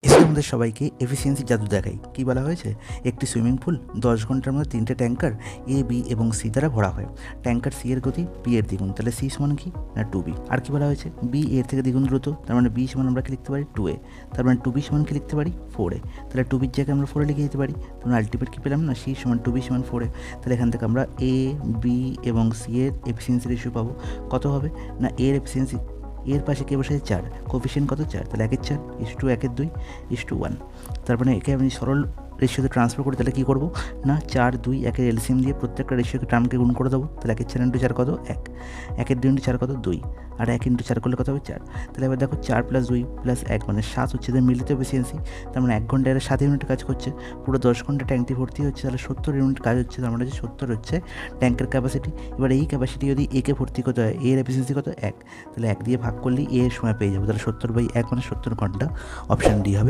এসে আমাদের সবাইকে এফিসিয়েন্সি জাদু দেখাই। কী বলা হয়েছে? একটি সুইমিং পুল 10 ঘন্টার মধ্যে 3টে ট্যাঙ্কার এ, বি এবং সি দ্বারা ভরা হয়। ট্যাঙ্কার সি এর গতি বি এর দ্বিগুণ, তাহলে সি সমান কি না 2b। আর কি বলা হয়েছে? বি এর থেকে দ্বিগুণ দ্রুত, তার মানে বি সমান আমরা কি লিখতে পারি 2a, তার মানে 2b সমান কি লিখতে পারি 4a। তাহলে 2bর জায়গায় আমরা 4a লিখে দিতে পারি। তার মানে আলটিমেট কি পেলাম না সি সমান 2b সমান 4a। তাহলে এখান থেকে আমরা এ, বি এবং সি এর এফিসিয়েন্সি রেশিও পাবো। কত হবে না এর এফিসিয়েন্সি, এর পাশে কে বসে 4, কোফিশিয়েন্ট কত 4, তাহলে 1/4 ইস টু 1/2 ইস টু 1। তার মানে একে আমি সরল রেশিওতে ট্রান্সফার করি, তাহলে কী করবো না 4, 2, 1 এলসিএম দিয়ে প্রত্যেকটা রেশিওকে টার্মকে গুণ করে দেবো। তাহলে 1/4 ইন্টু 4 কত 1, 1/2 ইন্টু 4 কত 2, আর 1 ইন্টু 4 করলে কত হবে 4। তাহলে এবার দেখো 4 + 2 + 1 মানে 7 হচ্ছে এদের মিলিত এফিসিয়েন্সি। তার মানে 1 ঘন্টায় এরা 7 ইউনিট কাজ করছে, পুরো 10 ঘন্টা ট্যাঙ্কটি ভর্তি হচ্ছে, তাহলে 70 ইউনিট কাজ হচ্ছে। তার মানে 70 হচ্ছে ট্যাঙ্কের ক্যাপাসিটি। এবার এই ক্যাপাসিটি যদি একে ভর্তি করতে হয়, এর এফিসিয়েন্সি কত 1, তাহলে 1 দিয়ে ভাগ করলেই এর সময় পেয়ে যাবো। তাহলে 70/1 মানে 70 ঘন্টা। অপশান ডি হবে